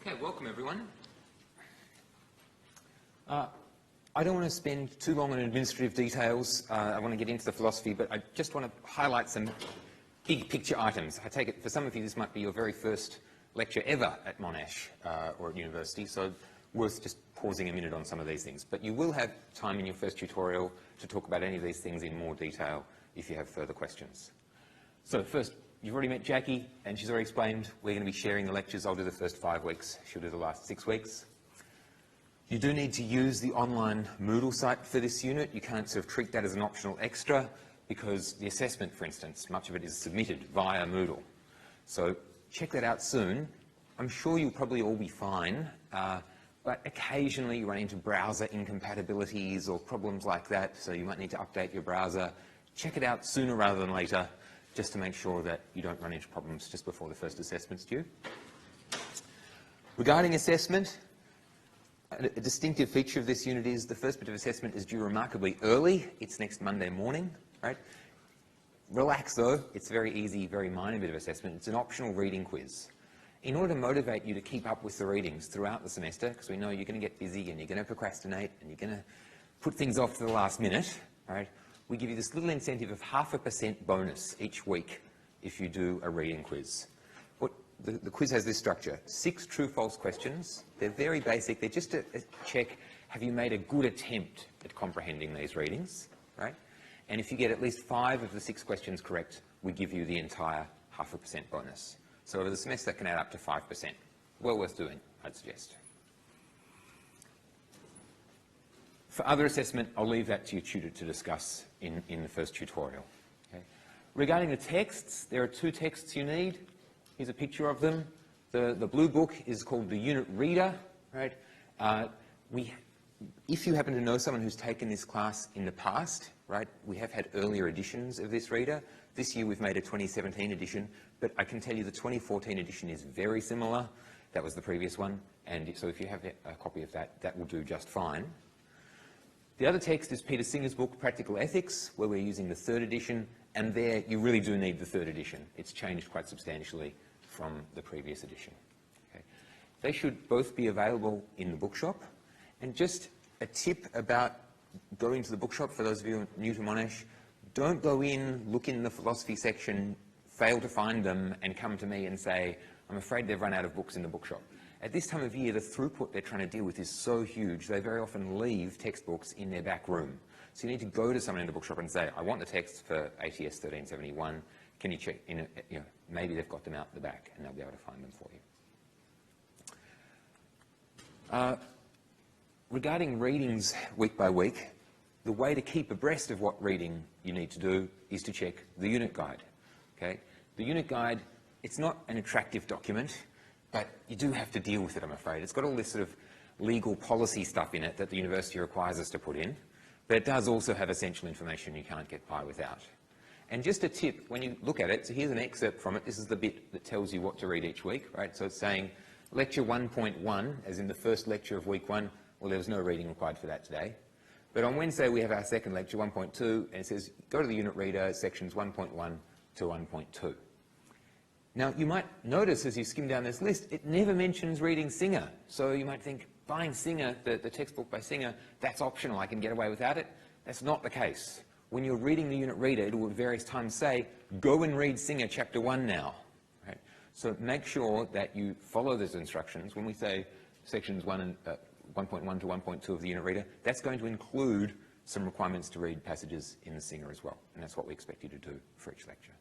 Okay, welcome everyone. I don't want to spend too long on administrative details. I want to get into the philosophy, but I just want to highlight some big picture items. I take it for some of you this might be your very first lecture ever at Monash or at university, so worth just pausing a minute on some of these things. But you will have time in your first tutorial to talk about any of these things in more detail if you have further questions. So first, you've already met Jackie, and she's already explained we're going to be sharing the lectures. I'll do the first 5 weeks. She'll do the last 6 weeks. You do need to use the online Moodle site for this unit. You can't sort of treat that as an optional extra because the assessment, for instance, much of it is submitted via Moodle. So check that out soon. I'm sure you'll probably all be fine, but occasionally you run into browser incompatibilities or problems like that, so you might need to update your browser. Check it out sooner rather than later, just to make sure that you don't run into problems just before the first assessment's due. Regarding assessment, a distinctive feature of this unit is the first bit of assessment is due remarkably early. It's next Monday morning, right? Relax though, it's a very easy, very minor bit of assessment. It's an optional reading quiz. In order to motivate you to keep up with the readings throughout the semester, because we know you're going to get busy and you're going to procrastinate and you're going to put things off to the last minute, right? We give you this little incentive of 0.5% bonus each week if you do a reading quiz. The quiz has this structure: 6 true-false questions. They're very basic. They're just to check, have you made a good attempt at comprehending these readings, right? And if you get at least 5 of the 6 questions correct, we give you the entire 0.5% bonus. So over the semester, that can add up to 5%. Well worth doing, I'd suggest. For other assessment, I'll leave that to your tutor to discuss in the first tutorial. Okay. Regarding the texts, there are 2 texts you need. Here's a picture of them. The blue book is called the Unit Reader, right? If you happen to know someone who's taken this class in the past, right, we have had earlier editions of this reader. This year we've made a 2017 edition, but I can tell you the 2014 edition is very similar. That was the previous one, and so if you have a copy of that, that will do just fine. The other text is Peter Singer's book, Practical Ethics, where we're using the 3rd edition, and there you really do need the 3rd edition. It's changed quite substantially from the previous edition. Okay. They should both be available in the bookshop. And just a tip about going to the bookshop for those of you new to Monash: don't go in, look in the philosophy section, fail to find them, and come to me and say, I'm afraid they've run out of books in the bookshop. At this time of year, the throughput they're trying to deal with is so huge, they very often leave textbooks in their back room. So you need to go to someone in the bookshop and say, I want the text for ATS 1371. Can you check? Maybe they've got them out the back and they'll be able to find them for you. Regarding readings week by week, the way to keep abreast of what reading you need to do is to check the unit guide. Okay? The unit guide, it's not an attractive document, but you do have to deal with it, I'm afraid. It's got all this sort of legal policy stuff in it that the university requires us to put in, but it does also have essential information you can't get by without. And just a tip, when you look at it, so here's an excerpt from it. This is the bit that tells you what to read each week, right? So it's saying lecture 1.1, as in the first lecture of week 1. Well, there was no reading required for that today. But on Wednesday, we have our second lecture, 1.2, and it says, go to the unit reader, sections 1.1 to 1.2. Now, you might notice as you skim down this list, it never mentions reading Singer. So you might think, buying Singer, the textbook by Singer, that's optional, I can get away without it. That's not the case. When you're reading the unit reader, it will at various times say, go and read Singer chapter 1 now. Right? So make sure that you follow those instructions. When we say sections 1.1 to 1.2 of the unit reader, that's going to include some requirements to read passages in the Singer as well. And that's what we expect you to do for each lecture.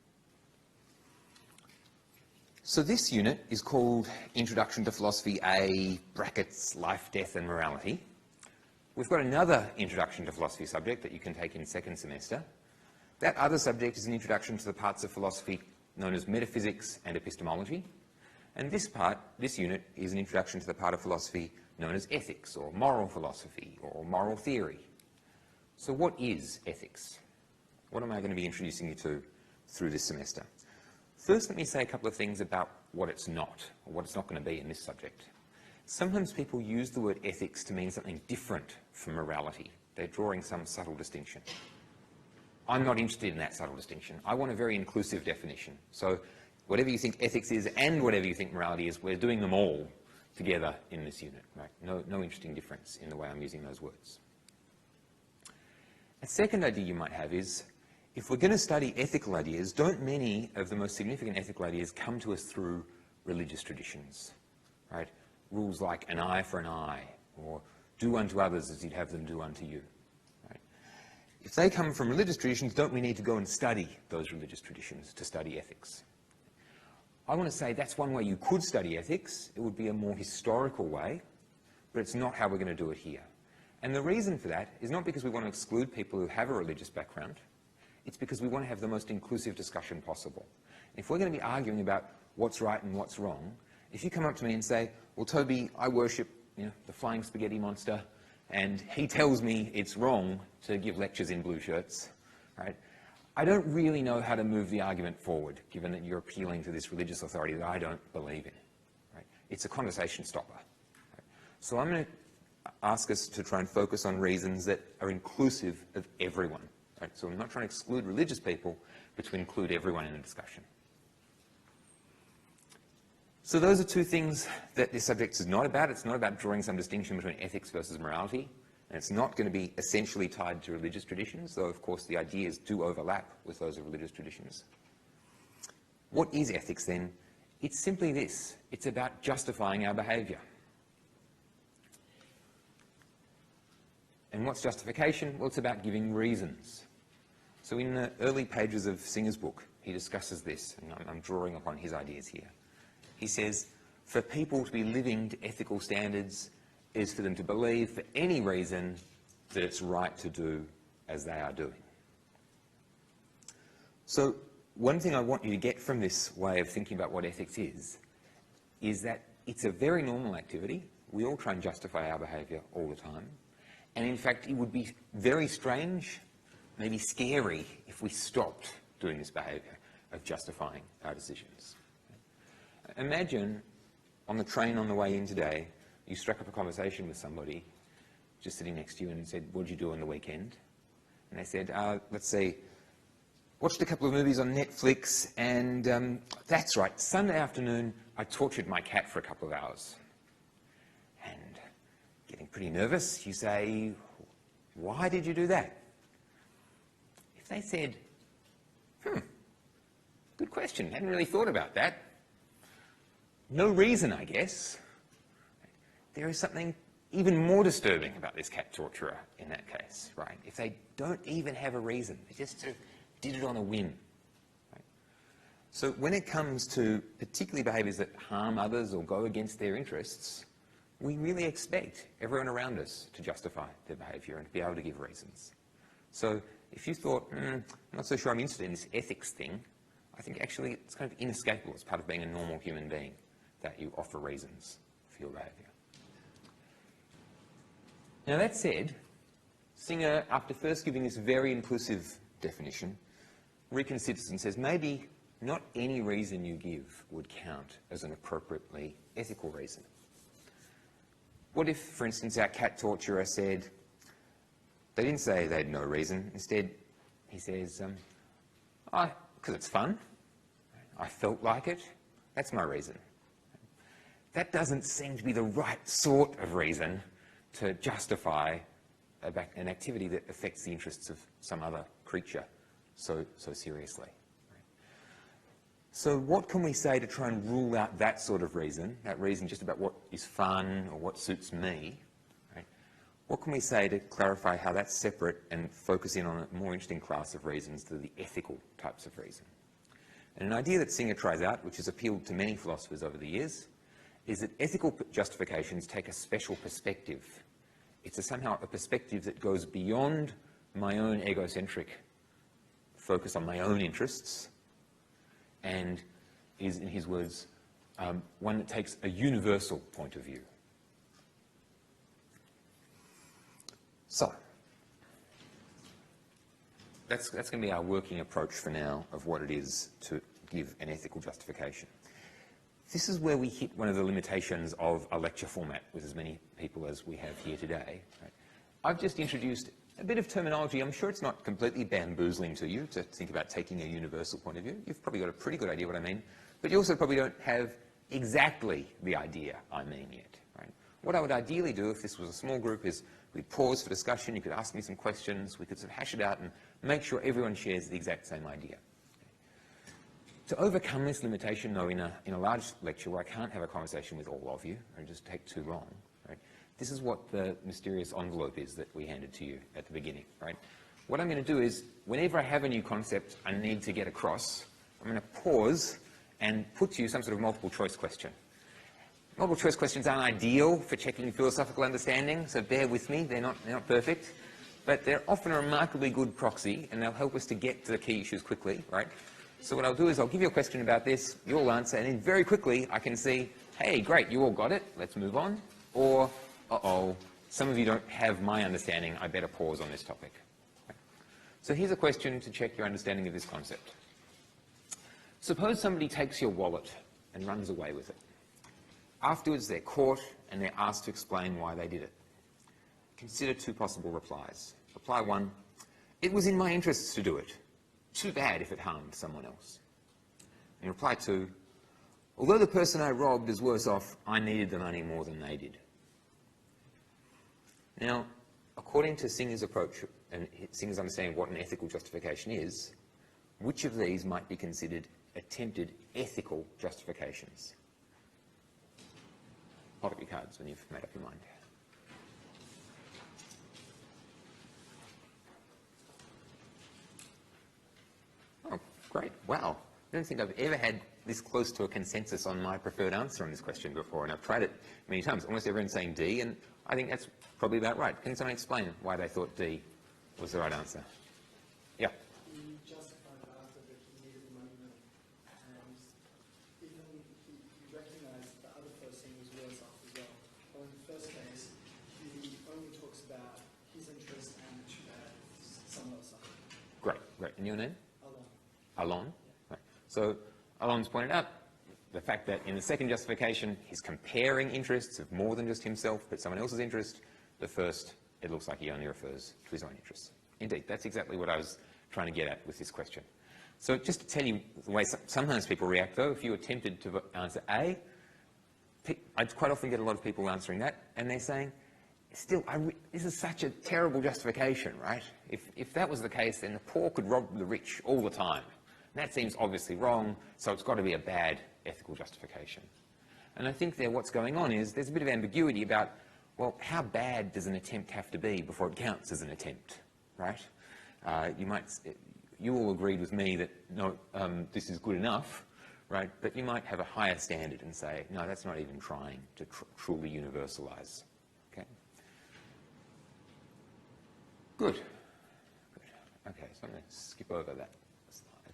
So this unit is called Introduction to Philosophy A, brackets, Life, Death and Morality. We've got another Introduction to Philosophy subject that you can take in 2nd semester. That other subject is an introduction to the parts of philosophy known as metaphysics and epistemology. And this unit, is an introduction to the part of philosophy known as ethics, or moral philosophy, or moral theory. So what is ethics? What am I going to be introducing you to through this semester? First, let me say a couple of things about what it's not, or what it's not going to be in this subject. Sometimes people use the word ethics to mean something different from morality. They're drawing some subtle distinction. I'm not interested in that subtle distinction. I want a very inclusive definition. So whatever you think ethics is and whatever you think morality is, we're doing them all together in this unit, right? No interesting difference in the way I'm using those words. A second idea you might have is, if we're going to study ethical ideas, don't many of the most significant ethical ideas come to us through religious traditions, right? Rules like an eye for an eye, or do unto others as you'd have them do unto you, right? If they come from religious traditions, don't we need to go and study those religious traditions to study ethics? I want to say that's one way you could study ethics. It would be a more historical way, but it's not how we're going to do it here. And the reason for that is not because we want to exclude people who have a religious background. It's because we want to have the most inclusive discussion possible. If we're going to be arguing about what's right and what's wrong, if you come up to me and say, well, Toby, I worship, the flying spaghetti monster, and he tells me it's wrong to give lectures in blue shirts, right? I don't really know how to move the argument forward, given that you're appealing to this religious authority that I don't believe in, right? It's a conversation stopper. Right? So I'm going to ask us to try and focus on reasons that are inclusive of everyone. Right? So I'm not trying to exclude religious people, but to include everyone in the discussion. So those are two things that this subject is not about. It's not about drawing some distinction between ethics versus morality. And it's not going to be essentially tied to religious traditions, though, of course, the ideas do overlap with those of religious traditions. What is ethics, then? It's simply this. It's about justifying our behaviour. And what's justification? Well, it's about giving reasons. So in the early pages of Singer's book, he discusses this, and I'm drawing upon his ideas here. He says, for people to be living to ethical standards is for them to believe, for any reason, that it's right to do as they are doing. So one thing I want you to get from this way of thinking about what ethics is that it's a very normal activity. We all try and justify our behaviour all the time. And in fact, it would be very strange, maybe scary, if we stopped doing this behaviour of justifying our decisions. Imagine on the train on the way in today, you struck up a conversation with somebody just sitting next to you and said, what did you do on the weekend? And they said, let's see, watched a couple of movies on Netflix, and that's right, Sunday afternoon, I tortured my cat for a couple of hours. And getting pretty nervous, you say, why did you do that? If they said, good question, hadn't really thought about that. No reason, I guess. There is something even more disturbing about this cat torturer in that case, right? If they don't even have a reason, they just sort of did it on a whim. Right? So when it comes to particularly behaviours that harm others or go against their interests, we really expect everyone around us to justify their behaviour and to be able to give reasons. So if you thought, I'm not so sure I'm interested in this ethics thing, I think actually it's kind of inescapable. It's part of being a normal human being that you offer reasons for your behaviour. Now that said, Singer, after first giving this very inclusive definition, reconsiders and says maybe not any reason you give would count as an appropriately ethical reason. What if, for instance, our cat torturer said, they didn't say they had no reason. Instead, he says, because it's fun. I felt like it. That's my reason. That doesn't seem to be the right sort of reason to justify an activity that affects the interests of some other creature so seriously. So what can we say to try and rule out that sort of reason, that reason just about what is fun or what suits me? Right? What can we say to clarify how that's separate and focus in on a more interesting class of reasons, to the ethical types of reason? And an idea that Singer tries out, which has appealed to many philosophers over the years, is that ethical justifications take a special perspective. It's somehow a perspective that goes beyond my own egocentric focus on my own interests, and is, in his words, one that takes a universal point of view. So, that's going to be our working approach for now of what it is to give an ethical justification. This is where we hit one of the limitations of a lecture format with as many people as we have here today. Right? I've just introduced a bit of terminology. I'm sure it's not completely bamboozling to you to think about taking a universal point of view. You've probably got a pretty good idea what I mean, but you also probably don't have exactly the idea I mean yet. Right? What I would ideally do if this was a small group is we'd pause for discussion, you could ask me some questions, we could sort of hash it out and make sure everyone shares the exact same idea. To overcome this limitation, though, in a large lecture where I can't have a conversation with all of you, and just take too long, right? This is what the mysterious envelope is that we handed to you at the beginning, right? What I'm going to do is, whenever I have a new concept I need to get across, I'm going to pause and put to you some sort of multiple choice question. Multiple choice questions aren't ideal for checking philosophical understanding, so bear with me, they're not perfect, but they're often a remarkably good proxy, and they'll help us to get to the key issues quickly, right? So what I'll do is I'll give you a question about this, you'll answer, and then very quickly I can see, hey, great, you all got it, let's move on. Or, uh-oh, some of you don't have my understanding, I better pause on this topic. Okay. So here's a question to check your understanding of this concept. Suppose somebody takes your wallet and runs away with it. Afterwards, they're caught and they're asked to explain why they did it. Consider two possible replies. Reply one, it was in my interests to do it. Too bad if it harmed someone else. And reply two, although the person I robbed is worse off, I needed the money more than they did. Now, according to Singer's approach and Singer's understanding of what an ethical justification is, which of these might be considered attempted ethical justifications? Hold up your cards when you've made up your mind. Oh, great. Wow. I don't think I've ever had this close to a consensus on my preferred answer on this question before, and I've tried it many times. Almost everyone's saying D, and I think that's probably about right. Can someone explain why they thought D was the right answer? Yeah. He justified it after that he needed the money, and even he recognised the other person was worse off as well. But in the first case, he only talks about his interest and too bad someone else suffered. Great, great. And your name? Alon. Alon? Right. So Alon's pointed out the fact that in the second justification, he's comparing interests of more than just himself, but someone else's interest. The first, it looks like he only refers to his own interests. Indeed, that's exactly what I was trying to get at with this question. So just to tell you the way sometimes people react, though, if you attempted to answer A, I quite often get a lot of people answering that, and they're saying, still, this is such a terrible justification, right? If that was the case, then the poor could rob the rich all the time. That seems obviously wrong, so it's got to be a bad ethical justification. And I think there what's going on is there's a bit of ambiguity about, well, how bad does an attempt have to be before it counts as an attempt, right? You all agreed with me that, no, this is good enough, right? But you might have a higher standard and say, no, that's not even trying to truly universalize, okay? Good. Okay, so I'm going to skip over that slide.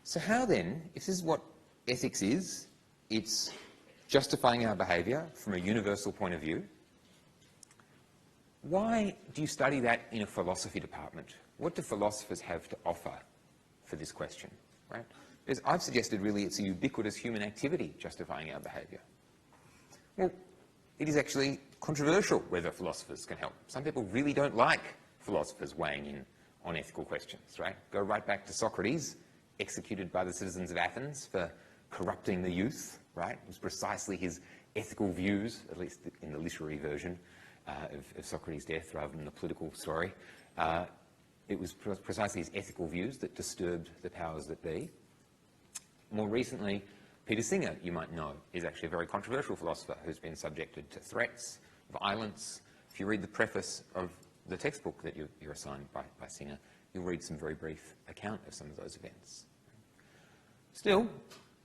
So how then, if this is what ethics is, it's justifying our behaviour from a universal point of view, why do you study that in a philosophy department? What do philosophers have to offer for this question, right? Because I've suggested really it's a ubiquitous human activity justifying our behaviour. Well, it is actually controversial whether philosophers can help. Some people really don't like philosophers weighing in on ethical questions, right? Go right back to Socrates, executed by the citizens of Athens for corrupting the youth, right? It was precisely his ethical views, at least in the literary version of Socrates' death rather than the political story. It was precisely his ethical views that disturbed the powers that be. More recently, Peter Singer, you might know, is actually a very controversial philosopher who's been subjected to threats, violence. If you read the preface of the textbook that you're assigned by Singer, you'll read some very brief account of some of those events. Still,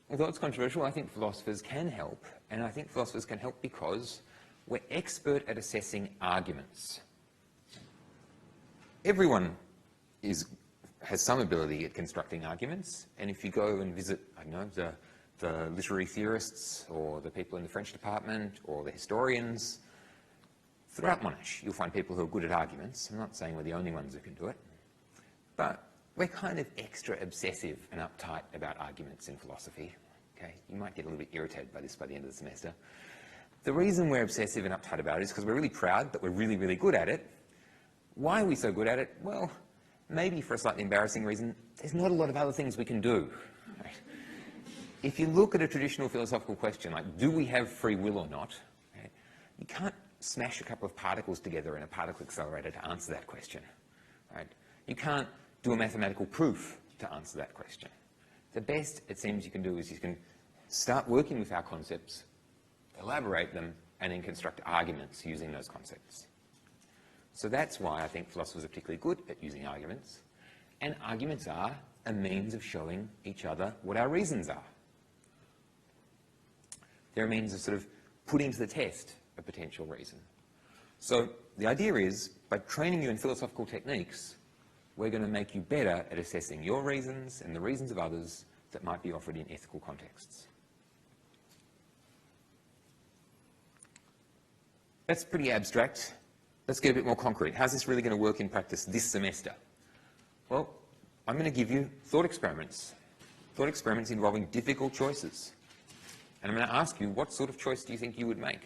although it's controversial, I think philosophers can help, and I think philosophers can help because we're expert at assessing arguments. Everyone has some ability at constructing arguments, and if you go and visit, I don't know, the literary theorists or the people in the French department or the historians, throughout Monash you'll find people who are good at arguments. I'm not saying we're the only ones who can do it, but we're kind of extra obsessive and uptight about arguments in philosophy. Okay? You might get a little bit irritated by this by the end of the semester. The reason we're obsessive and uptight about it is because we're really proud that we're really, really good at it. Why are we so good at it? Well, maybe for a slightly embarrassing reason, there's not a lot of other things we can do. Right? if you look at a traditional philosophical question, like do we have free will or not, okay, you can't smash a couple of particles together in a particle accelerator to answer that question. Right? You can't do a mathematical proof to answer that question. The best, it seems, you can do is you can start working with our concepts, elaborate them, and then construct arguments using those concepts. So that's why I think philosophers are particularly good at using arguments. And arguments are a means of showing each other what our reasons are. They're a means of sort of putting to the test a potential reason. So the idea is, by training you in philosophical techniques, we're going to make you better at assessing your reasons and the reasons of others that might be offered in ethical contexts. That's pretty abstract. Let's get a bit more concrete. How's this really going to work in practice this semester? Well, I'm going to give you thought experiments involving difficult choices. And I'm going to ask you, what sort of choice do you think you would make?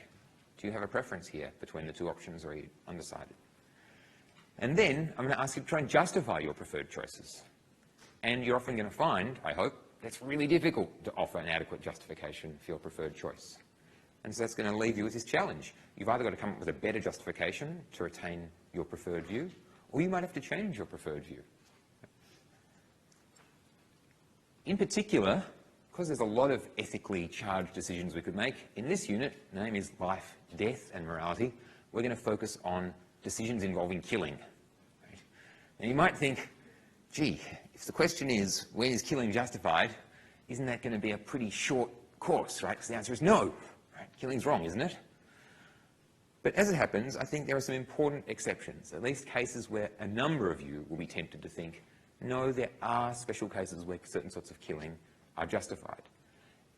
Do you have a preference here between the two options, or are you undecided? And then I'm going to ask you to try and justify your preferred choices. And you're often going to find, I hope, that's really difficult to offer an adequate justification for your preferred choice. And so that's going to leave you with this challenge. You've either got to come up with a better justification to retain your preferred view, or you might have to change your preferred view. In particular, because there's a lot of ethically charged decisions we could make, in this unit, the name is Life, Death and Morality, we're going to focus on decisions involving killing. Right? Now you might think, gee, if the question is, when is killing justified, isn't that going to be a pretty short course, right? Because the answer is no. Right? Killing's wrong, isn't it? But as it happens, I think there are some important exceptions, at least cases where a number of you will be tempted to think, no, there are special cases where certain sorts of killing are justified.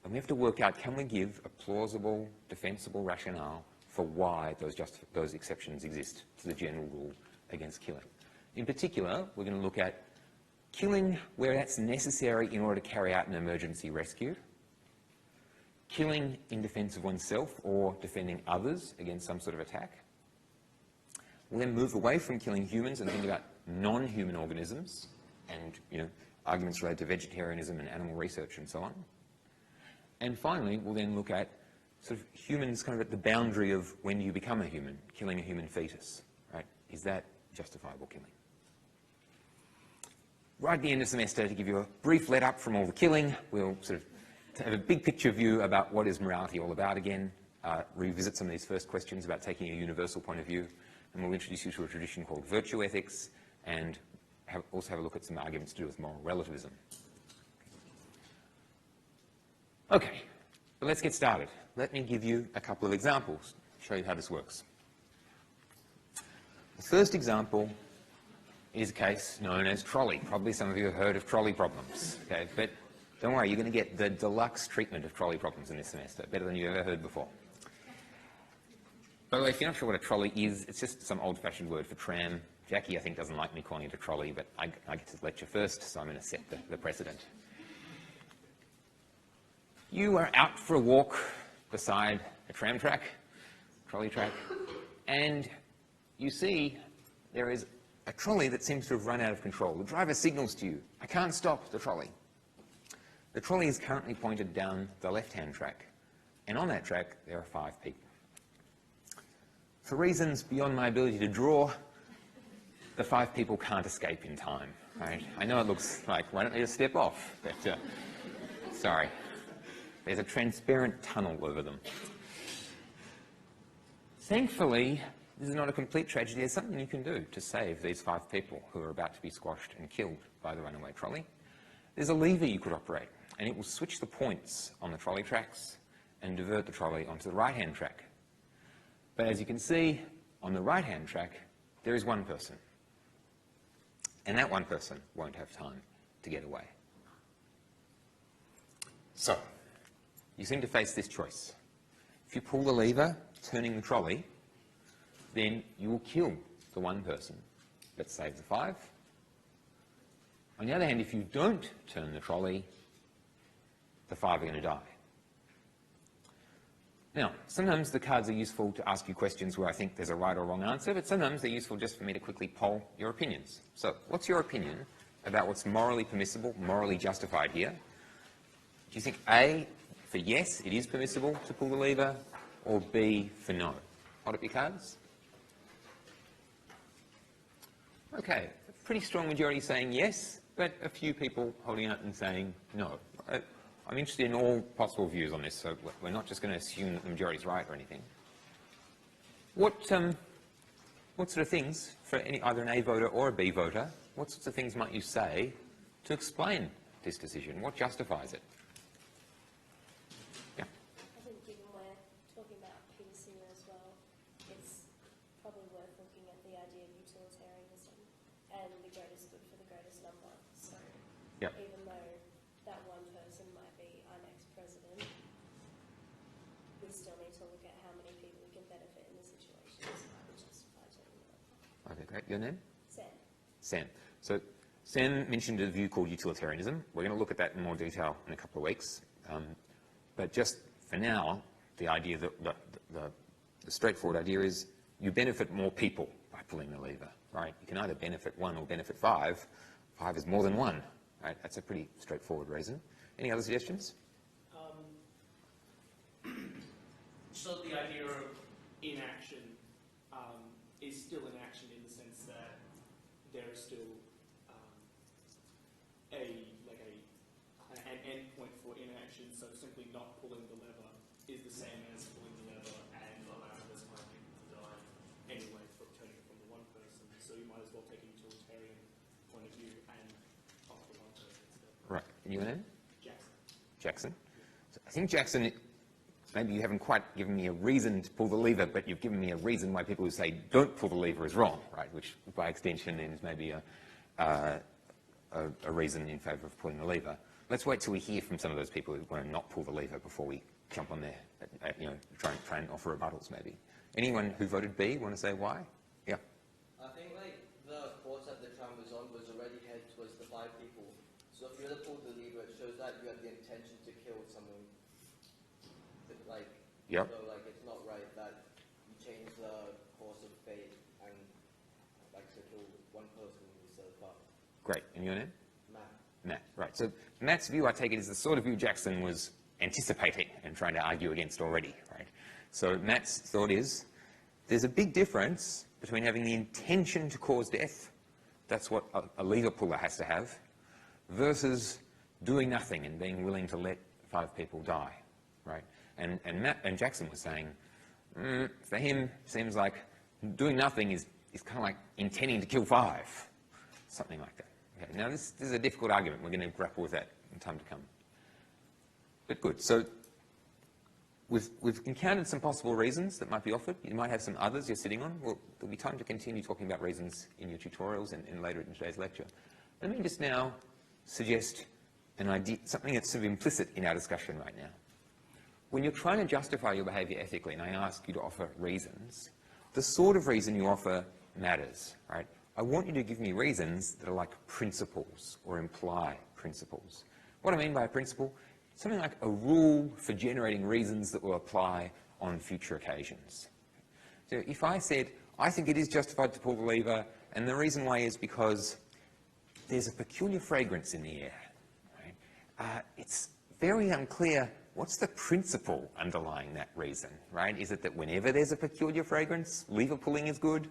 And we have to work out, can we give a plausible, defensible rationale for why those exceptions exist to the general rule against killing. In particular, we're going to look at killing where that's necessary in order to carry out an emergency rescue, killing in defense of oneself or defending others against some sort of attack. We'll then move away from killing humans and think about non-human organisms and, arguments related to vegetarianism and animal research and so on. And finally, we'll then look at sort of humans kind of at the boundary of when you become a human, killing a human fetus, right? Is that justifiable killing? Right at the end of the semester, to give you a brief let-up from all the killing, we'll sort of have a big picture view about what is morality all about again, revisit some of these first questions about taking a universal point of view, and we'll introduce you to a tradition called virtue ethics, and also have a look at some arguments to do with moral relativism. Okay, but let's get started. Let me give you a couple of examples, show you how this works. The first example is a case known as trolley. Probably some of you have heard of trolley problems, okay? But don't worry, you're going to get the deluxe treatment of trolley problems in this semester, better than you've ever heard before. By the way, if you're not sure what a trolley is, it's just some old-fashioned word for tram. Jackie, I think, doesn't like me calling it a trolley, but I get to lecture first, so I'm going to set the precedent. You are out for a walk beside a tram track, trolley track, and you see there is a trolley that seems to have run out of control. The driver signals to you, I can't stop the trolley. The trolley is currently pointed down the left-hand track, and on that track there are 5 people. For reasons beyond my ability to draw, the 5 people can't escape in time, right? I know it looks like, why don't they just step off? But, sorry. There's a transparent tunnel over them. Thankfully, this is not a complete tragedy. There's something you can do to save these 5 people who are about to be squashed and killed by the runaway trolley. There's a lever you could operate, and it will switch the points on the trolley tracks and divert the trolley onto the right-hand track. But as you can see, on the right-hand track, there is one person. And that one person won't have time to get away. So, you seem to face this choice. If you pull the lever, turning the trolley, then you will kill the one person, but save the 5. On the other hand, if you don't turn the trolley, the 5 are going to die. Now, sometimes the cards are useful to ask you questions where I think there's a right or wrong answer, but sometimes they're useful just for me to quickly poll your opinions. So, what's your opinion about what's morally permissible, morally justified here? you think A, for yes, it is permissible to pull the lever, or B, for no? Hold up your cards. Okay, a pretty strong majority saying yes, but a few people holding out and saying no. I'm interested in all possible views on this, so we're not just going to assume that the majority's right or anything. What sort of things, for either an A voter or a B voter, what sorts of things might you say to explain this decision? What justifies it? Yeah. I think given we're talking about peace here as well, it's probably worth looking at the idea of utilitarianism and the greatest good for the greatest number. So Yep. even though that one person might be our next president, we still need to look at how many people we can benefit in the situation so that would justify taking it over. Okay, great. Your name? Sam. Sam. So Sam mentioned a view called utilitarianism. We're going to look at that in more detail in a couple of weeks. But just for now, the idea, the straightforward idea is you benefit more people by pulling the lever, right? You can either benefit one or benefit five. Five is more than one, right? That's a pretty straightforward reason. Any other suggestions? So the idea of inaction is still inaction in the sense that there is still an end point for inaction. So simply not pulling the lever is the same as pulling the lever and allowing this kind of people to die anyway, turning from the one person. So you might as well take a utilitarian point of view and opt for one person instead. Right. And your name? Jackson. Jackson. So I think Jackson, maybe you haven't quite given me a reason to pull the lever, but you've given me a reason why people who say don't pull the lever is wrong, right? Which, by extension, is maybe a reason in favour of pulling the lever. Let's wait till we hear from some of those people who want to not pull the lever before we jump on there. Try and offer rebuttals, maybe. Anyone who voted B want to say why? Yeah. I think the course that the tram was on was already headed towards the 5 people. So if you had pulled the lever, it shows that you had the intention to kill someone. Yep. So it's not right that you change the course of fate and to kill one person instead of 5. Great. And your name? Matt. Matt. Right. So Matt's view, I take it, is the sort of view Jackson was anticipating and trying to argue against already, right? So Matt's thought is there's a big difference between having the intention to cause death, that's what a lever puller has to have, versus doing nothing and being willing to let 5 people die, right? And Matt and Jackson were saying, for him, seems like doing nothing is kind of like intending to kill 5, something like that. Okay, now this is a difficult argument. We're going to grapple with that in time to come. But good. So we've encountered some possible reasons that might be offered. You might have some others you're sitting on. Well, there'll be time to continue talking about reasons in your tutorials and later in today's lecture. Let me just now suggest an idea, something that's sort of implicit in our discussion right now. When you're trying to justify your behaviour ethically, and I ask you to offer reasons, the sort of reason you offer matters, right? I want you to give me reasons that are like principles or imply principles. What I mean by a principle, something like a rule for generating reasons that will apply on future occasions. So if I said, I think it is justified to pull the lever, and the reason why is because there's a peculiar fragrance in the air, right? It's very unclear what's the principle underlying that reason, right? Is it that whenever there's a peculiar fragrance, lever pulling is good?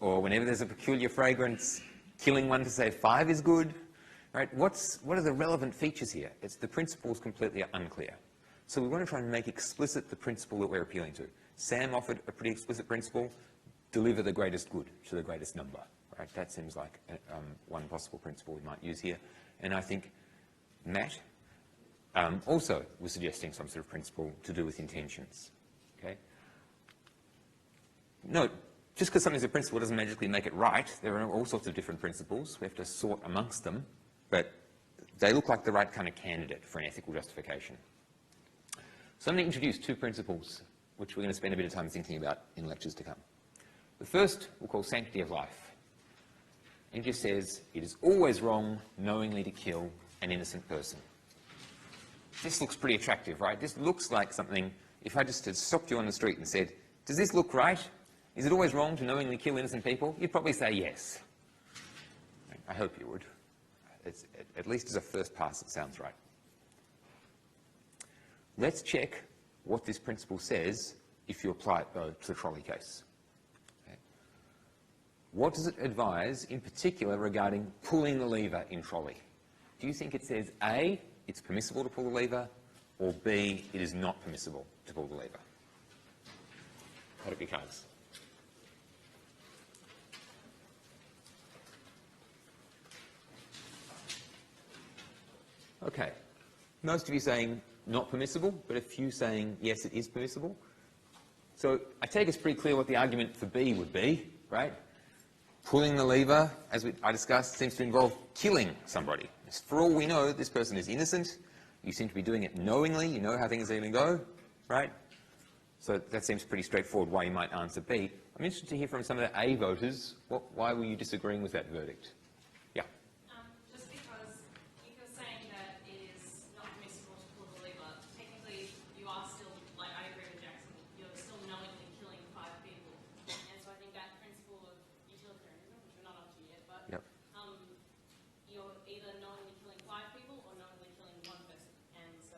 Or whenever there's a peculiar fragrance, killing 1 to save 5 is good? Right? What are the relevant features here? It's the principle is completely unclear. So we want to try and make explicit the principle that we're appealing to. Sam offered a pretty explicit principle, deliver the greatest good to the greatest number. Right? That seems like one possible principle we might use here. And I think Matt also was suggesting some sort of principle to do with intentions. Okay? Note, just because something's a principle doesn't magically make it right. There are all sorts of different principles. We have to sort amongst them. But they look like the right kind of candidate for an ethical justification. So I'm going to introduce 2 principles which we're going to spend a bit of time thinking about in lectures to come. The first we'll call Sanctity of Life. It just says, it is always wrong knowingly to kill an innocent person. This looks pretty attractive, right? This looks like something, if I just had stopped you on the street and said, does this look right? Is it always wrong to knowingly kill innocent people? You'd probably say yes. I hope you would. At least as a first pass, it sounds right. Let's check what this principle says if you apply it, though, to the trolley case. Okay. What does it advise, in particular, regarding pulling the lever in trolley? Do you think it says, A, it's permissible to pull the lever, or B, it is not permissible to pull the lever? Hold up your cards. Okay. Most of you saying not permissible, but a few saying yes, it is permissible. So I take it's pretty clear what the argument for B would be, right? Pulling the lever, as I discussed, seems to involve killing somebody. For all we know, this person is innocent. You seem to be doing it knowingly. You know how things are going to go, right? So that seems pretty straightforward why you might answer B. I'm interested to hear from some of the A voters. Why were you disagreeing with that verdict? Yeah. Just because if you're saying that it is not permissible to pull the lever, technically you are still, like I agree with Jackson, you're still knowingly killing 5 people. And so I think that principle of utilitarianism, which we're not up to yet, but Yep. you're either knowingly killing 5 people or knowingly killing 1 person. And so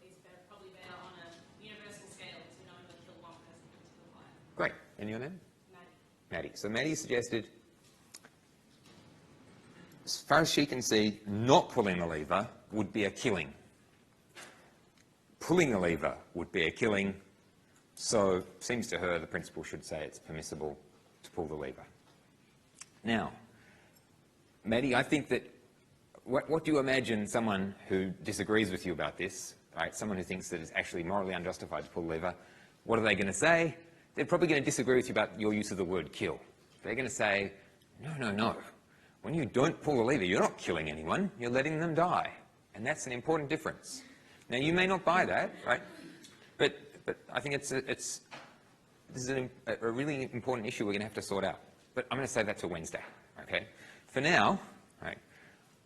it's probably better on a universal scale to knowingly kill 1 person than to kill 5. Great. Any on that? Maddie. Maddie. So Maddie suggested, as far as she can see, not pulling the lever would be a killing. Pulling the lever would be a killing. So it seems to her the principle should say it's permissible to pull the lever. Now, Maddie, I think that what do you imagine someone who disagrees with you about this, right? Someone who thinks that it's actually morally unjustified to pull the lever, what are they going to say? They're probably going to disagree with you about your use of the word kill. They're going to say, no, no, no. When you don't pull the lever, you're not killing anyone, you're letting them die. And that's an important difference. Now, you may not buy that, right? But I think this is a really important issue we're going to have to sort out. But I'm going to save that till Wednesday, okay? For now, right,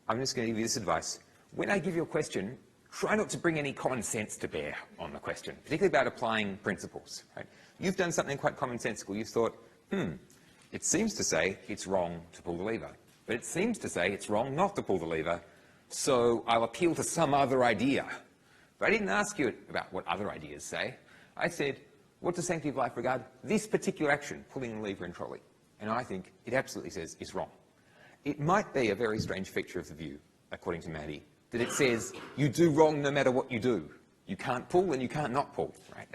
I'm just going to give you this advice. When I give you a question, try not to bring any common sense to bear on the question, particularly about applying principles, right? You've done something quite commonsensical. You've thought, it seems to say it's wrong to pull the lever, but it seems to say it's wrong not to pull the lever, so I'll appeal to some other idea. But I didn't ask you about what other ideas say. I said, what does Sanctity of Life regard this particular action, pulling the lever in trolley? And I think it absolutely says it's wrong. It might be a very strange feature of the view, according to Maddie, that it says you do wrong no matter what you do. You can't pull and you can't not pull, right?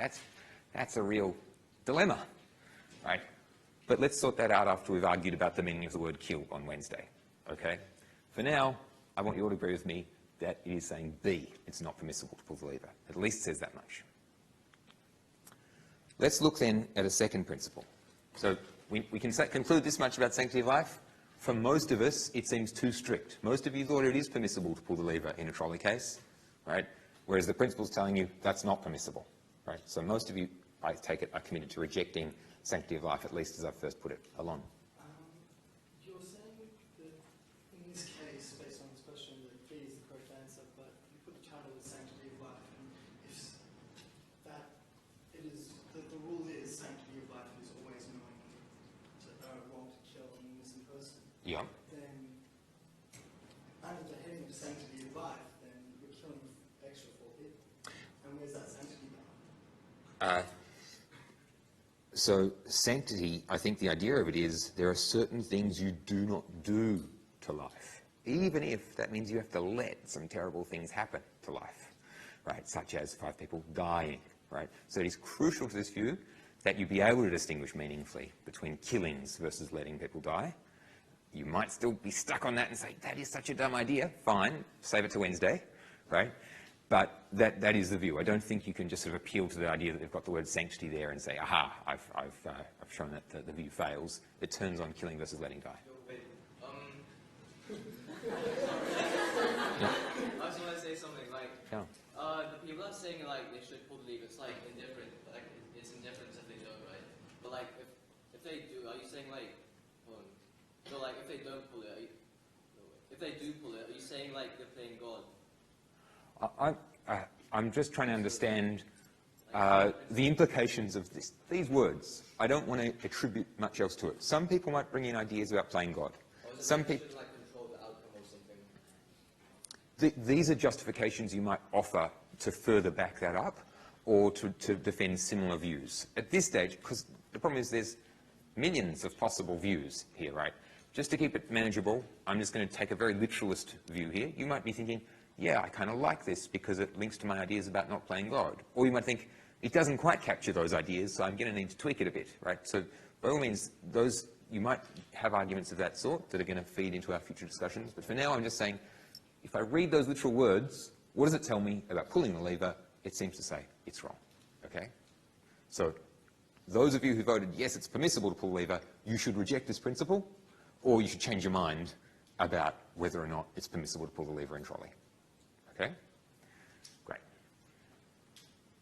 That's a real dilemma, right? But let's sort that out after we've argued about the meaning of the word kill on Wednesday, okay? For now, I want you all to agree with me that it is saying B, it's not permissible to pull the lever. At least says that much. Let's look then at a second principle. So we can conclude this much about Sanctity of Life. For most of us, it seems too strict. Most of you thought it is permissible to pull the lever in a trolley case, right? Whereas the principle's telling you that's not permissible, right? So most of you, I take it, are committed to rejecting Sanctity of Life, at least as I first put it. Alon. You're saying that in this case, based on this question, that B is the correct answer, but you put the title as Sanctity of Life, and if that it is, the rule is Sanctity of Life is always knowing wrong to kill an innocent person. Yeah. Then, under the heading of Sanctity of Life, then we're killing extra 4 people. And where's that sanctity now? So sanctity, I think the idea of it is there are certain things you do not do to life, even if that means you have to let some terrible things happen to life, right? Such as 5 people dying, right? So it is crucial to this view that you be able to distinguish meaningfully between killings versus letting people die. You might still be stuck on that and say, that is such a dumb idea. Fine, save it to Wednesday, right? But that is the view. I don't think you can just sort of appeal to the idea that they've got the word sanctity there and say, aha, I've shown that the view fails. It turns on killing versus letting die. Wait, Yeah. I just want to say something, like, Yeah. the people are saying, like, they should pull the lever, it's, like, indifferent, like, it's indifference if they don't, right? But, like, if they do, are you saying, like, so, like, if they don't pull it, if they do pull it, are you saying, like, they're playing God? I'm just trying to understand the implications of these words. I don't want to attribute much else to it. Some people might bring in ideas about playing God. Some people, like, control the outcome or something. these are justifications you might offer to further back that up or to defend similar views. At this stage, because the problem is there's millions of possible views here, right? Just to keep it manageable, I'm just going to take a very literalist view here. You might be thinking, yeah, I kind of like this because it links to my ideas about not playing God. Or you might think, it doesn't quite capture those ideas, so I'm going to need to tweak it a bit, right? So by all means, you might have arguments of that sort that are going to feed into our future discussions. But for now, I'm just saying, if I read those literal words, what does it tell me about pulling the lever? It seems to say it's wrong, okay? So those of you who voted, yes, it's permissible to pull the lever, you should reject this principle, or you should change your mind about whether or not it's permissible to pull the lever in trolley. Okay? Great.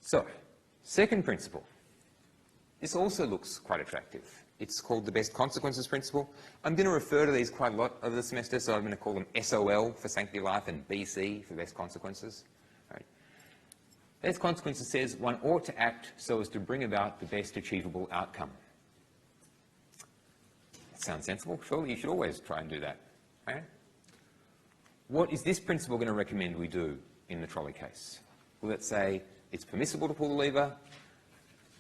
So, second principle. This also looks quite attractive. It's called the best consequences principle. I'm going to refer to these quite a lot over the semester, so I'm going to call them SOL for Sanctity of Life and BC for best consequences. All right. Best consequences says one ought to act so as to bring about the best achievable outcome. That sounds sensible. Surely you should always try and do that. Right? What is this principle going to recommend we do in the trolley case? Will it say it's permissible to pull the lever,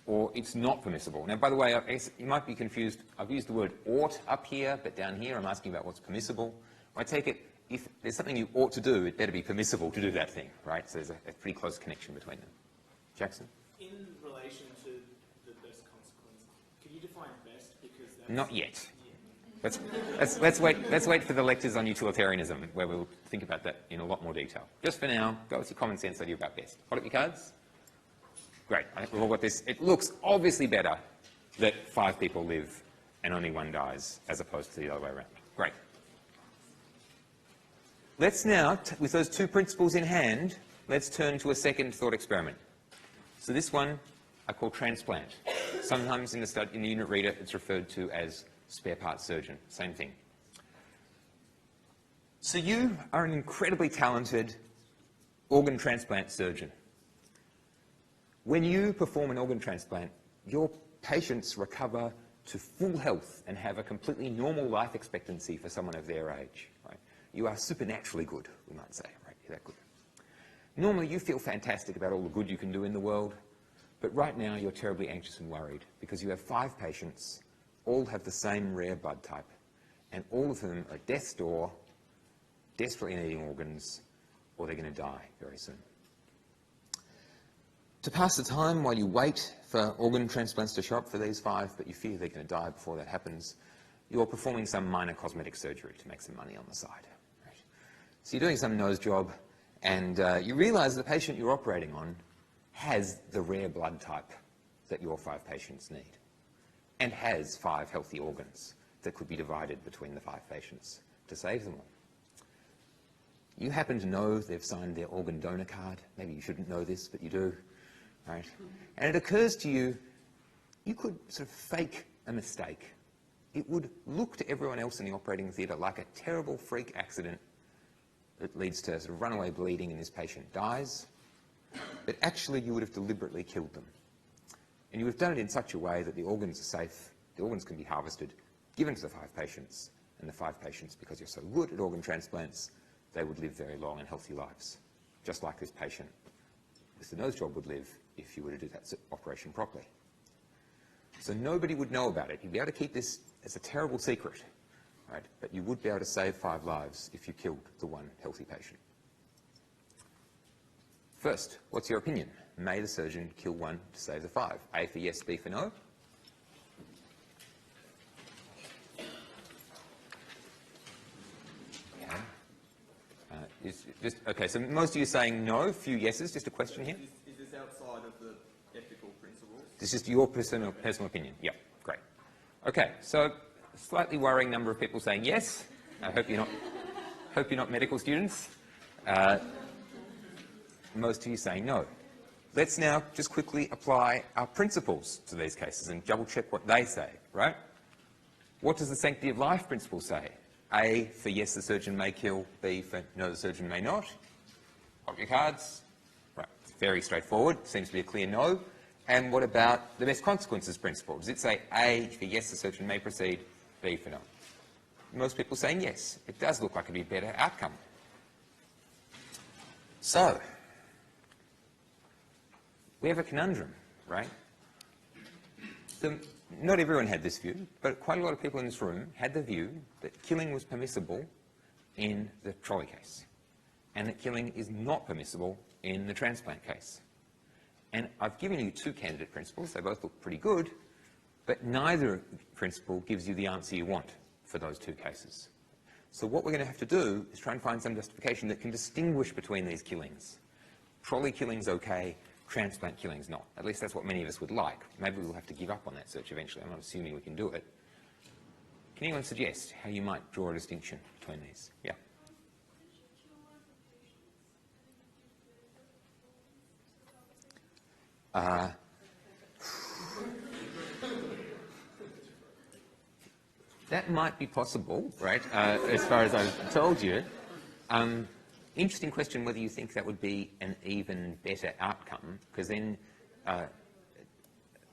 or it's not permissible? Now, by the way, you might be confused. I've used the word ought up here, but down here I'm asking about what's permissible. I take it, if there's something you ought to do, it better be permissible to do that thing, right? So there's a pretty close connection between them. Jackson? In relation to the best consequence, can you define best? Because that's... Not yet. Let's wait for the lectures on utilitarianism, where we'll think about that in a lot more detail. Just for now, go with your common sense idea about best. Hold up your cards. Great. I think we've all got this. It looks obviously better that 5 people live and only 1 dies, as opposed to the other way around. Great. Let's now, with those 2 principles in hand, let's turn to a second thought experiment. So this one I call transplant. Sometimes in the unit reader it's referred to as spare part surgeon. Same thing. So you are an incredibly talented organ transplant surgeon. When you perform an organ transplant, your patients recover to full health and have a completely normal life expectancy for someone of their age. Right? You are supernaturally good, we might say. Right? You're that good. Normally, you feel fantastic about all the good you can do in the world, but right now you're terribly anxious and worried because you have 5 patients, all have the same rare blood type, and all of them are at death's door, desperately needing organs, or they're going to die very soon. To pass the time while you wait for organ transplants to show up for these 5, but you fear they're going to die before that happens, you're performing some minor cosmetic surgery to make some money on the side. Right? So you're doing some nose job, and you realise the patient you're operating on has the rare blood type that your 5 patients need, and has 5 healthy organs that could be divided between the 5 patients to save them all. You happen to know they've signed their organ donor card. Maybe you shouldn't know this, but you do. Right? And it occurs to you, you could sort of fake a mistake. It would look to everyone else in the operating theatre like a terrible freak accident that leads to sort of runaway bleeding and this patient dies, but actually you would have deliberately killed them. And you would have done it in such a way that the organs are safe, the organs can be harvested, given to the 5 patients, and the 5 patients, because you're so good at organ transplants, they would live very long and healthy lives, just like this patient with the nose job would live if you were to do that operation properly. So nobody would know about it. You'd be able to keep this as a terrible secret, right? But you would be able to save 5 lives if you killed the 1 healthy patient. First, what's your opinion? May the surgeon kill 1 to save the 5? A for yes, B for no? Okay, so most of you are saying no, few yeses. Just a question here. Is this outside of the ethical principles? This is your personal opinion. Yeah, great. Okay, so slightly worrying number of people saying yes. I hope you're not medical students. Most of you saying no. Let's now just quickly apply our principles to these cases and double check what they say, right? What does the Sanctity of Life principle say? A for yes, the surgeon may kill. B for no, the surgeon may not. Hold your cards. Right, it's very straightforward. Seems to be a clear no. And what about the best consequences principle? Does it say A for yes, the surgeon may proceed, B for no? Most people saying yes. It does look like it'd be a better outcome. So, we have a conundrum, right? Not everyone had this view, but quite a lot of people in this room had the view that killing was permissible in the trolley case, and that killing is not permissible in the transplant case. And I've given you two candidate principles. They both look pretty good, but neither principle gives you the answer you want for those two cases. So what we're going to have to do is try and find some justification that can distinguish between these killings. Trolley killing's okay, transplant killing's not. At least that's what many of us would like. Maybe we'll have to give up on that search eventually. I'm not assuming we can do it. Can anyone suggest how you might draw a distinction between these? Yeah. That might be possible, right, as far as I've told you. Interesting question whether you think that would be an even better outcome, because then,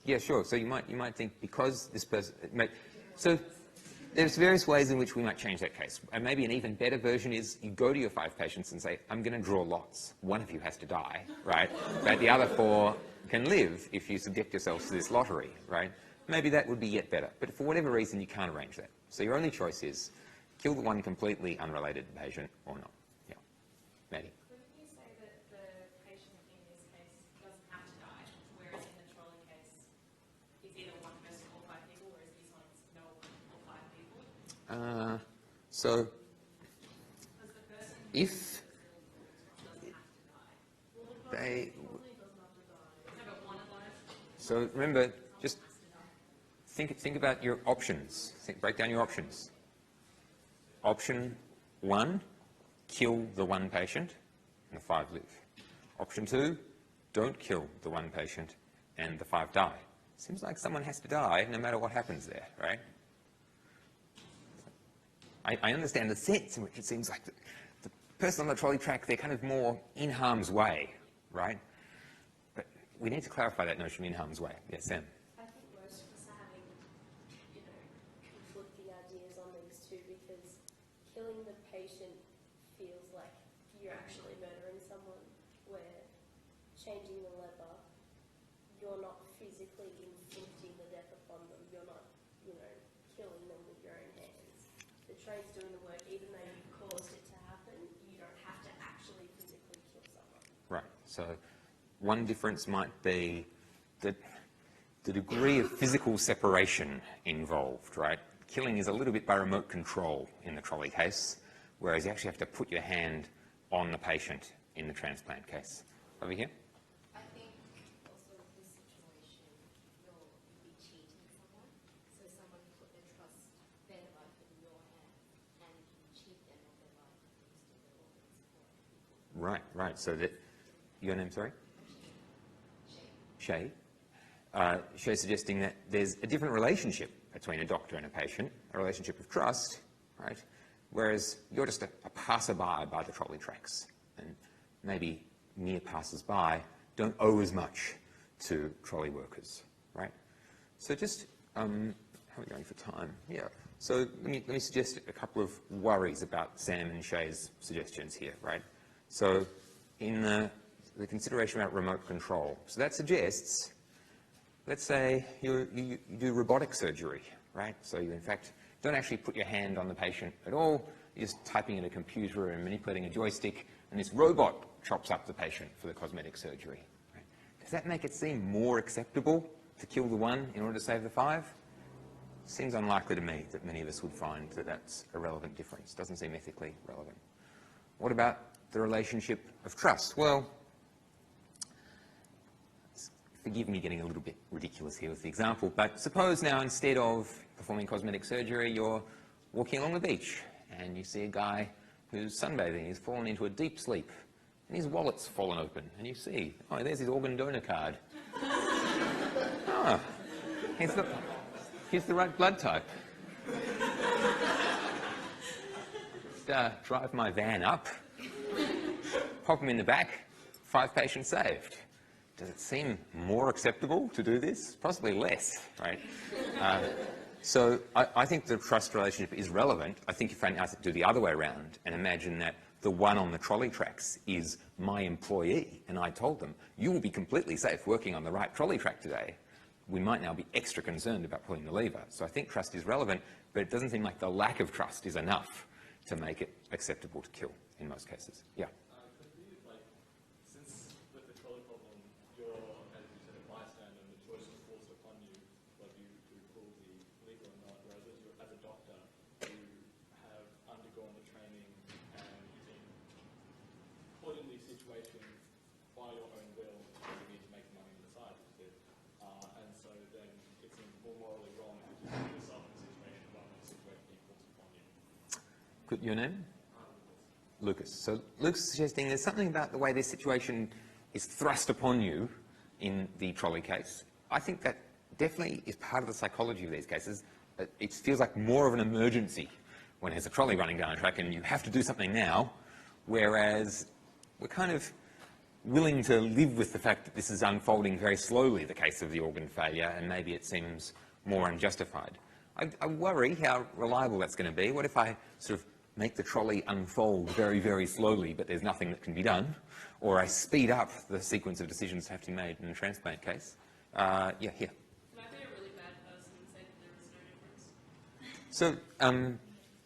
yeah, sure. So you might think because this person, so there's various ways in which we might change that case. And maybe an even better version is you go to your 5 patients and say, I'm going to draw lots. One of you has to die, right? But the other 4 can live if you subject yourselves to this lottery, right? Maybe that would be yet better. But for whatever reason, you can't arrange that. So your only choice is kill the one completely unrelated patient or not. Yeah. Maddie? Couldn't you say that the patient in this case doesn't have to die, whereas in the trolley case, it's either one person or 5 people, whereas this one is no one or 5 people? So if they... So remember, just think about your options. Break down your options. Option 1, kill the 1 patient and the 5 live. Option 2, don't kill the 1 patient and the 5 die. Seems like someone has to die no matter what happens there, right? I understand the sense in which it seems like the person on the trolley track, they're kind of more in harm's way, right? But we need to clarify that notion in harm's way. Yes, Sam? I think most of us are having, conflicting ideas on these two, because killing the patient feels like you're actually murdering someone, where changing the lever, you're not physically inflicting the death upon them. You're not, killing them with your own hands. The train's doing the work, even though you've caused it to happen, you don't have to actually physically kill someone. Right. So one difference might be that the degree of physical separation involved, right? Killing is a little bit by remote control in the trolley case, whereas you actually have to put your hand on the patient in the transplant case. Over here? I think also in this situation, you'd be cheating someone. So someone put their trust, their life in your hands, and you cheat them of their life and steal their organs for people. Right. So that, your name, sorry? Shay. Shay's suggesting that there's a different relationship between a doctor and a patient, a relationship of trust, right? Whereas you're just a passerby by the trolley tracks, and maybe mere passers-by don't owe as much to trolley workers, right? So just, how are we going for time? Yeah. So let me suggest a couple of worries about Sam and Shay's suggestions here, right? So in the consideration about remote control, so that suggests, let's say you do robotic surgery, right? So you, in fact, don't actually put your hand on the patient at all. You're just typing in a computer and manipulating a joystick, and this robot chops up the patient for the cosmetic surgery. Right? Does that make it seem more acceptable to kill the 1 in order to save the 5? Seems unlikely to me that many of us would find that that's a relevant difference. Doesn't seem ethically relevant. What about the relationship of trust? Well, forgive me getting a little bit ridiculous here with the example, but suppose now instead of performing cosmetic surgery, you're walking along the beach and you see a guy who's sunbathing. He's fallen into a deep sleep and his wallet's fallen open, and you see, oh, there's his organ donor card. Oh, here's the right blood type. Just drive my van up, pop him in the back, 5 patients saved. Does it seem more acceptable to do this? Possibly less, right? So I think the trust relationship is relevant. I think if I do the other way around and imagine that the one on the trolley tracks is my employee, and I told them, you will be completely safe working on the right trolley track today, we might now be extra concerned about pulling the lever. So I think trust is relevant, but it doesn't seem like the lack of trust is enough to make it acceptable to kill in most cases. Yeah. Could be, like, since with the trolley problem, you're, as you said, a bystander, and the choice is forced upon you whether you to pull the lever or not, whereas as a doctor, you have undergone the training and you've been put in these situations by your own will because you need to make money on the side. And so then it seems more morally wrong to put yourself in a situation rather than a situation being forced upon you. Good, your name? Lucas. So Luke's suggesting there's something about the way this situation is thrust upon you in the trolley case. I think that definitely is part of the psychology of these cases. It feels like more of an emergency when there's a trolley running down a track and you have to do something now, whereas we're kind of willing to live with the fact that this is unfolding very slowly, the case of the organ failure, and maybe it seems more unjustified. I worry how reliable that's going to be. What if I sort of make the trolley unfold very, very slowly, but there's nothing that can be done? Or I speed up the sequence of decisions that have to be made in a transplant case? Yeah, here. Can I be a really bad person and say that there is no difference? So,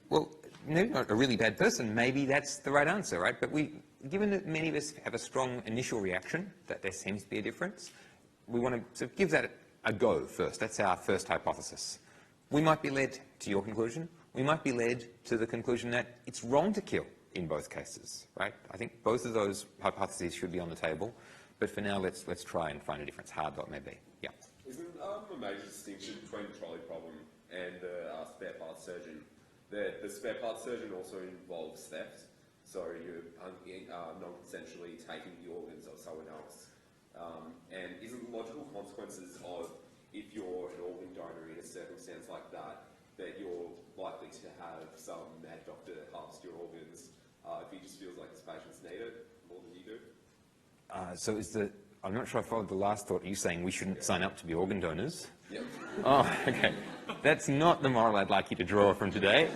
well, no, not a really bad person. Maybe that's the right answer, right? But given that many of us have a strong initial reaction that there seems to be a difference, we want to sort of give that a go first. That's our first hypothesis. We might be led to your conclusion. We might be led to the conclusion that it's wrong to kill in both cases, right? I think both of those hypotheses should be on the table. But for now, let's try and find a difference, hard though it may be. Yeah. Isn't a major distinction between the trolley problem and the spare parts surgeon? The spare parts surgeon also involves theft, so you're non-consensually taking the organs of someone else. And isn't the logical consequences of if you're an organ donor in a circumstance like that, that you're likely to have some mad doctor harvest your organs if he just feels like his patients need it more than you do? So I'm not sure I followed the last thought. Are you saying we shouldn't sign up to be organ donors? Yep. Oh, okay. That's not the moral I'd like you to draw from today.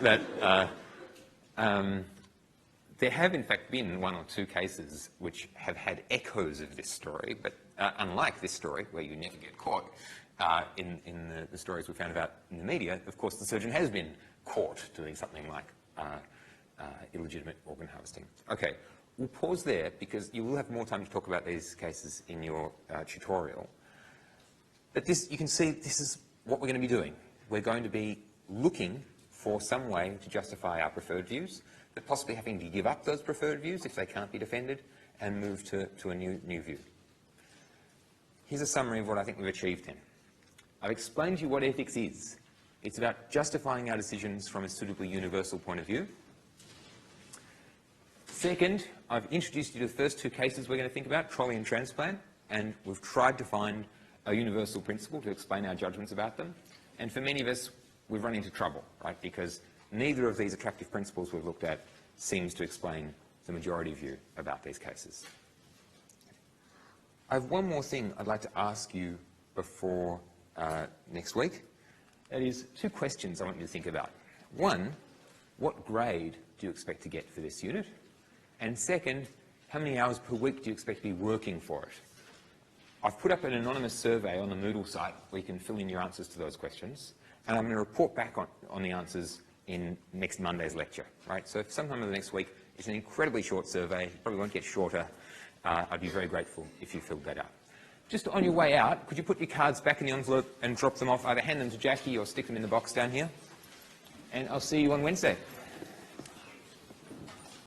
There have, in fact, been one or two cases which have had echoes of this story, but unlike this story, where you never get caught, in the stories we found about in the media, of course, the surgeon has been caught doing something like illegitimate organ harvesting. Okay, we'll pause there because you will have more time to talk about these cases in your tutorial. But you can see this is what we're going to be doing. We're going to be looking for some way to justify our preferred views, but possibly having to give up those preferred views if they can't be defended and move to a new view. Here's a summary of what I think we've achieved then. I've explained to you what ethics is. It's about justifying our decisions from a suitably universal point of view. Second, I've introduced you to the first two cases we're going to think about, trolley and transplant, and we've tried to find a universal principle to explain our judgments about them. And for many of us, we've run into trouble, right, because neither of these attractive principles we've looked at seems to explain the majority view about these cases. I have one more thing I'd like to ask you before next week. That is two questions I want you to think about. One, what grade do you expect to get for this unit? And second, how many hours per week do you expect to be working for it? I've put up an anonymous survey on the Moodle site where you can fill in your answers to those questions, and I'm going to report back on the answers in next Monday's lecture, right? So if sometime in the next week, it's an incredibly short survey, it probably won't get shorter. I'd be very grateful if you filled that out. Just on your way out, could you put your cards back in the envelope and drop them off, either hand them to Jackie or stick them in the box down here? And I'll see you on Wednesday.